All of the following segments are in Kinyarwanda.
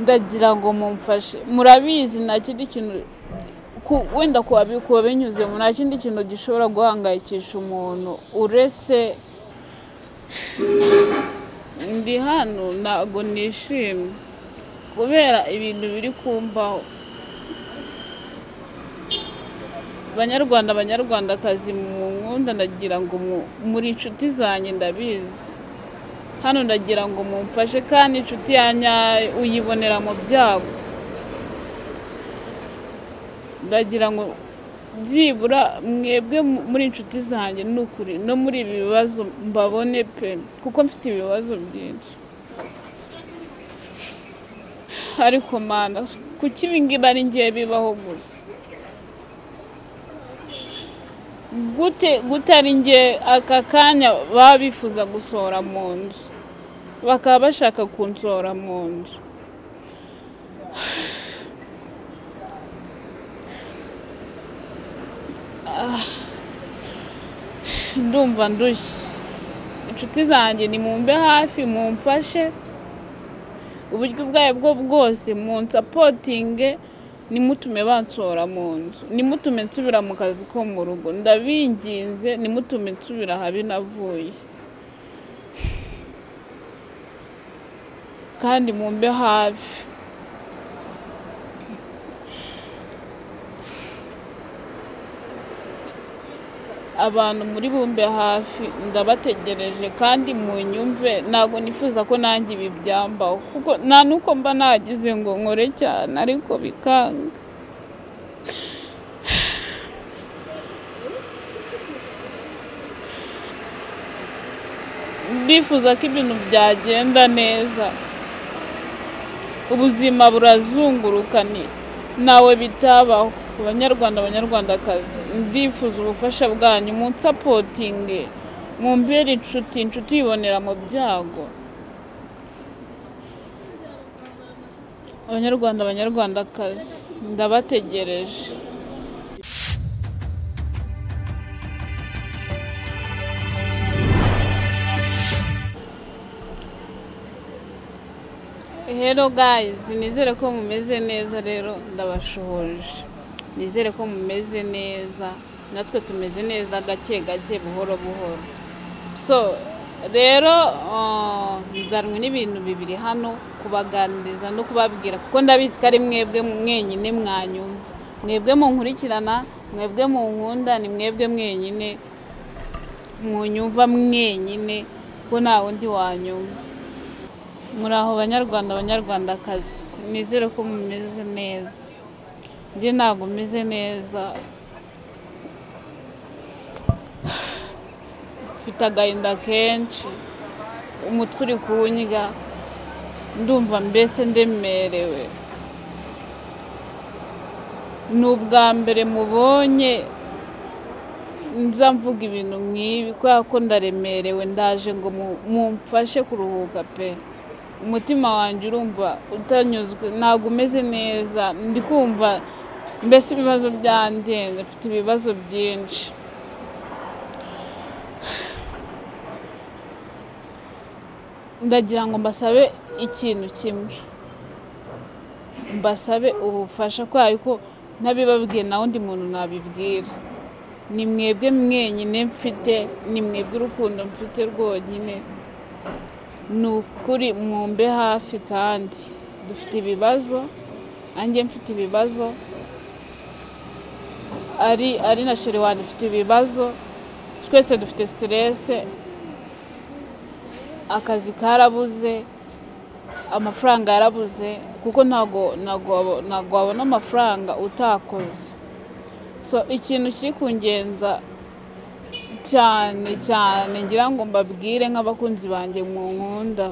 ndagira ngo mumfashe murabizi nta kindi kintu wenda kuba binyuze mu nta kindi kintu gishobora guhangayikisha umuntu uretse ndi hano ntago nishimye kubera ibintu biri kumbaho. Banyarwandakazi mu nkunda ndagira ngo muri inshuti zanjye ndabizi hano ndagira ngo mumfashe kandi inshuti yanya uyibonera mu byago. Ndagira ngo byibura mwebwe muri inshuti zanjye n'ukuri no muri ibi bibazo mbabone pe kuko mfite ibibazo byinshi. Ariko mana kuki ibingibi ari ngiye bibaho gusa gute ari ngiye aka kanya baba bifuza gusohora mu nzu bakaba bashaka kunsohora mu nzu. Ndumva ndushye inshuti zanjye ni mumbe hafi mumfashe uburyo bwayo bwo bwose munsapotinge nimutume bansohora mu nzu nimutume nsubira mu kazi ko mu rugo ndabinginze nimutume nsubira habi navuye kandi mumbe hafi. Abantu muri bumbe hafi ndabategereje kandi munyumve ntago nifuza ko nanjye ibi byambaho kuko nta nuko mba nagize ngo nkore cyane ariko bikanga. Ndifuza ko ibintu byagenda neza ubuzima burazungurukani nawe bitabaho. Banyarwandakazi ndifuza ubufasha bwanyu munsapotinge mumbere inshuti yibonera mu byago. Banyarwandakazi ndabategereje. Hello guys, nizere ko mumeze neza rero ndabashohoje. Nizere ko mumeze neza natwe tumeze neza gake buhoro. So rero nzarwe n'ibintu bibiri hano kubaganiriza no kubabwira kuko ndabizi ko ari mwebwe mwenyine mwanyumva. Mwebwe munkurikirana, mwebwe munkunda, ni mwebwe mwenyine munyumva mwenyine ko nta wundi wanyumva. Muraho banyarwandakazi nizere ko mumeze neza. Njye ntago meze neza mfite agahinda kenshi umutwe uri kunyiga ndumva mbese ndemerewe. N'ubwa mbere mubonye nza mvuga ibintu nk'ibi kubera ko ndaremerewe ndaje ngo mumfashe kuruhuka pe. Umutima wanjye urumva utanyuzwe ntago umeze neza ndi kumva mbese ibibazo byandenze mfite ibibazo byinshi. Ndagira ngo mbasabe ikintu kimwe mbasabe ubufasha ko nabibabwiye na undi muntu nabibwira. Ni mwebwe mwenyine mfite ni mwebwe urukundo mfite rwonyine nukuri mumbe hafi kandi dufite ibibazo anjye mfite ibibazo ari na sheri wanjye mfite ibibazo twese dufite stress. Akazi karabuze amafaranga yarabuze kuko ntago wabona amafaranga utakoze. So ikintu kiri kungenza cyane ngira ngo mbabwire nk'abakunzi banjye mu nkunda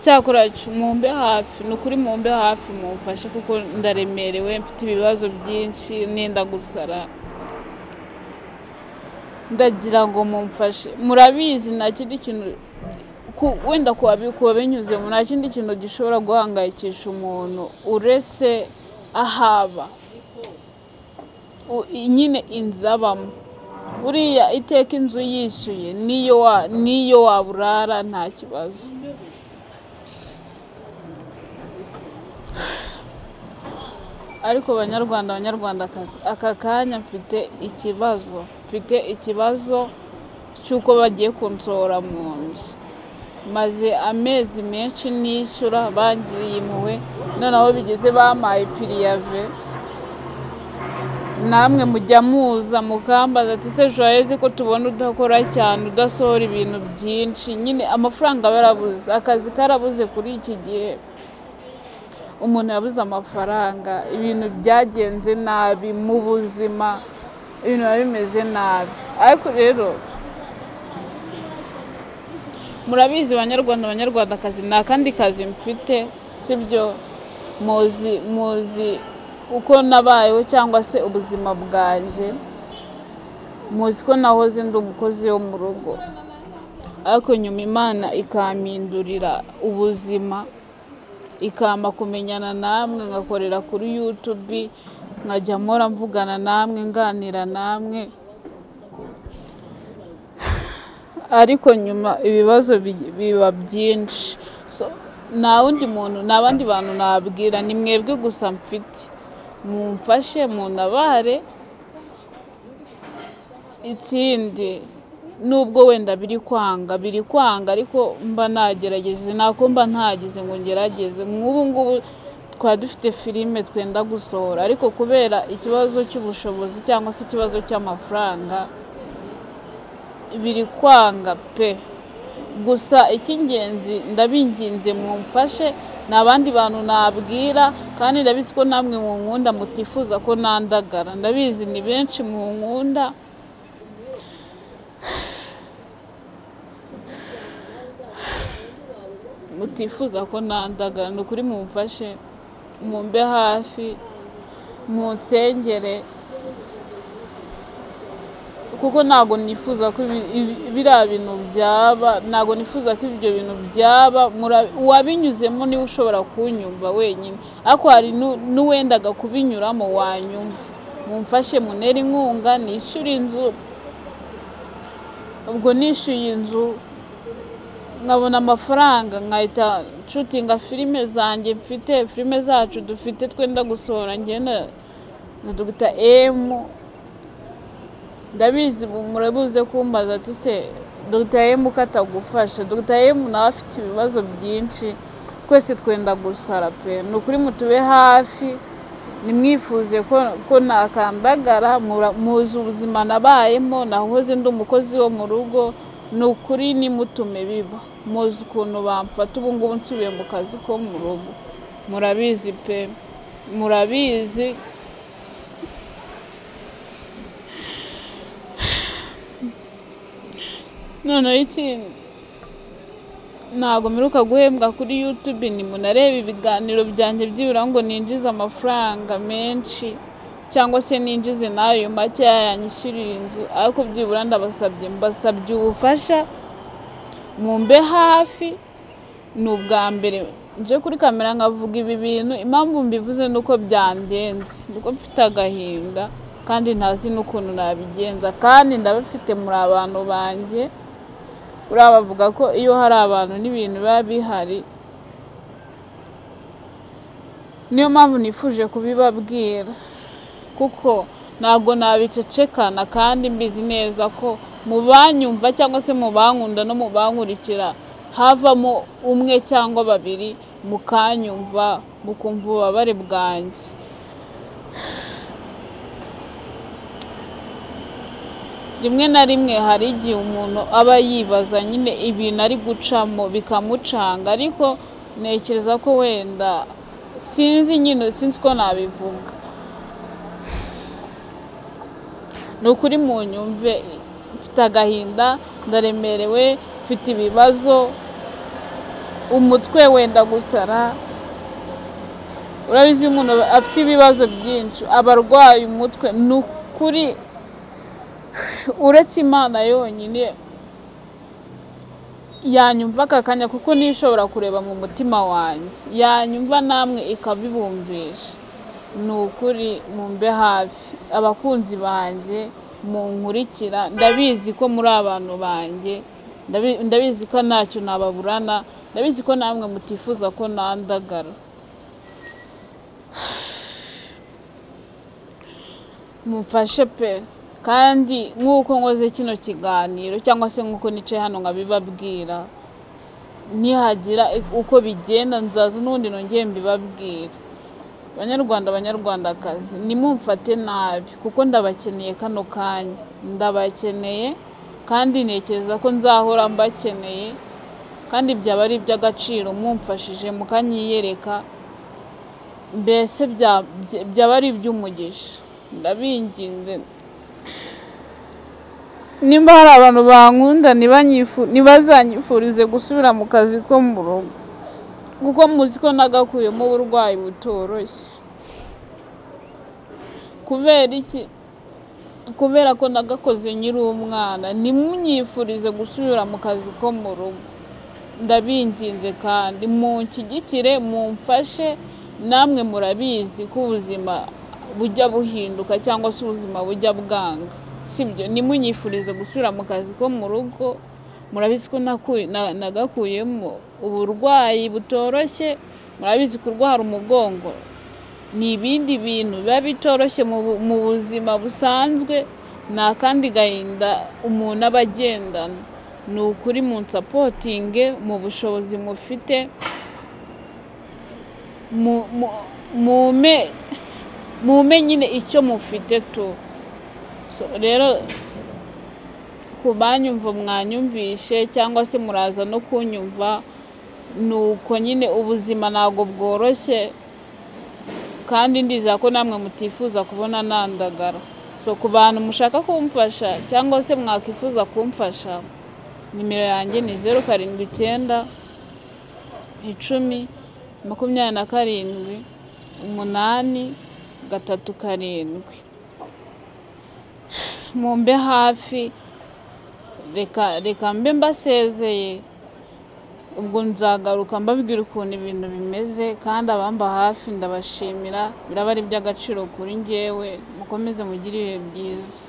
cyakora mumbe hafi nukuri mumbe hafi mumfashe kuko ndaremerewe mfite ibibazo byinshi nenda gusara. Ndagira ngo mumfashe murabizi nta kindi kintu wenda kuba binyuze mu nta kindi kintu gishobora guhangayikisha umuntu uretse ahaba nyine inzabamo buriya iteka inzu yishyuye niyo waburara nta kibazo. Ariko banyarwandakazi, aka kanya mfite ikibazo cy'uko bagiye kunsohora mu nzu. Maze amezi menshi nishyura, bangiriye impuhwe, noneho bigeze bampaye piriyave. Namwe mujya muza mukambaza ati se Joyeuse ko tubona udakora cyane, udasohora ibintu byinshi, nyine amafaranga yarabuze, akazi karabuze kuri iki gihe. Umuntu yabuze amafaranga, ibintu byagenze nabi mu buzima, ibintu biba bimeze nabi. Ariko rero murabizi banyarwandakazi, nta kandi kazi mfite, sibyo? Muzi uko nabayeho cyangwa se ubuzima bwanjye, muzi ko nahoze ndi umukozi wo mu rugo, ariko nyuma Imana ikampindurira ubuzima, ikampa kumenyana namwe, ngakorera kuri YouTube, nkajya mpora mvugana namwe, nganira namwe. Ariko nyuma ibibazo biba byinshi. Nta wundi muntu, nta bandi bantu nabwira, ni mwebwe gusa mfite. Mumfashe, muntabare. Ikindi nubwo wenda biri kwanga ariko mba nagerageje, nako mba ntagize ngo ngerageze. Nk'ubu ngubu twari dufite filime twenda gusohora, ariko kubera ikibazo cy'ubushobozi cyangwa se ikibazo cy'amafaranga biri kwanga pe. Gusa icy'ingenzi ndabinginze mumfashe, n'abandi bantu nabwira, kandi ndabizi ko namwe mu nkunda mutifuza ko nandagara. Ndabizi ni benshi mu nkunda, mutifuza ko nandagara. Ni ukuri mumfashe, mumbe hafi, munsengere, kuko ntago nifuza ko biriya bintu byaba, ntago nifuza ko ibyo bintu byaba. Uwabinyuzemo niwe ushobora kunyumva wenyine, ariko hari n'uwendaga kubinyuramo wanyumva. Mumfashe, muntere inkunga, nishyure inzu. Ubwo nishyuye inzu nkabona amafaranga, nkahita nshutinga filime zanjye mfite, filime zacu dufite twenda gusohora njye na Dr. M. Ndabizi murabuze kumbaza ati se Dr. M katagufasha. Dr. M nawe afite ibibazo byinshi, twese twenda gusara pe. Ni ukuri mutube hafi, nimwifuze ko nakandagara. Muzi ubuzima nabayemo, nahoze ndi umukozi wo mu rugo. Ni ukuri nimutume biba, muzi ukuntu bamfata ubu ngubu nsubiye mu kazi ko mu rugo. Murabizi pe, murabizi. Noneho ikindi, ntago mperuka guhembwa kuri YouTube. Ni munareba ibiganiro byanjye byibura ngo ninjize amafaranga menshi, cyangwa se ninjize nayo make yanyishyurira inzu. ariko byibura mbasabye ubufasha, mumbe hafi. Ni ubwa mbere nje kuri kamera nkavuga ibi bintu. Impamvu mbivuze nuko byandenze, nuko mfite agahinda kandi ntazi n'ukuntu nabigenza, kandi ndabafite muri abantu banjye. Urabavuga ko iyo hari abantu n'ibintu biba bihari, niyo mpamvu nifuje kubibabwira, kuko ntago nabicecekana, kandi mbizi neza ko mu banyumva cyangwa se mu bankunda no mu bankurikira havamo umwe cyangwa babiri mukanyumva, mukumva ububabare bwanjye. Rimwe na rimwe hari igihe umuntu aba yibaza nyine ibintu ari gucamo bikamucanga, ariko ntekereza ko wenda sinzi ko nabivuga. Ni ukuri munyumve, mfite agahinda, ndaremerewe, mfite ibibazo, umutwe wenda gusara. Urabizi umuntu afite ibibazo byinshi, abarwaye umutwe. Ni ukuri uretse Imana yonyine yanyumva aka kanya, kuko nishobora kureba mu mutima wanjye, yanyumva namwe ikabibumvisha. Ni ukuri mumbe hafi, abakunzi banjye munkurikira ndabizi ko muri abantu banjye ndabizi ko ntacyo nababurana ndabizi ko namwe mutifuza ko nandagara mumfashe pe kandi nk'uko nkoze kino kiganiro cyangwa se nk'uko nicaye hano nkabibabwira nihagira uko bigenda nzaza n'ubundi nongeye mbibabwira Banyarwanda Banyarwandakazi nimumfate nabi kuko ndabakeneye kano kanya ndabakeneye kandi nekereza ko nzahora mbakeneye kandi byaba ari iby'agaciro mumfashije mukanyiyereka mbese byaba ari iby'umugisha ndabinginze nimba hari abantu bankunda ntibazanyifurize gusubira mu kazi ko mu rugo kuko muzi ko nagakuyemo uburwayi butoroshye kubera iki kubera ko nagakoze nyiri umwana nimunyifurize gusubira mu kazi ko mu rugo ndabinginze kandi munshyigikire mumfashe namwe murabizi ko ubuzima bujya buhinduka cyangwa se ubuzima bujya bwanga sibyo nimunyifurize gusubira mu kazi ko mu rugo murabizi ko nagakuyemo uburwayi butoroshye murabizi kurwara umugongo ni ibindi bintu biba bitoroshye mu buzima busanzwe nta kandi gahinda umuntu aba agendana ni ukuri munsapotinge mu bushobozi mufite mume nyine icyo mufite tu rero ku banyumva mwanyumvishe cyangwa se muraza no kunyumva nuko nyine ubuzima ntago bworoshye kandi ndiza ko namwe mutifuza kubona nandagara so ku bantu mushaka kumfasha cyangwa se mwakifuza kumfasha nimero yanjye ni 079 10 27 8 3 mumbe hafi reka mbe mbasezeye ubwo nzagaruka mbabwira ukuntu ibintu bimeze kandi abamba hafi ndabashimira biraba ari by'agaciro kuri njyewe mukomeze mugire ibihe byiza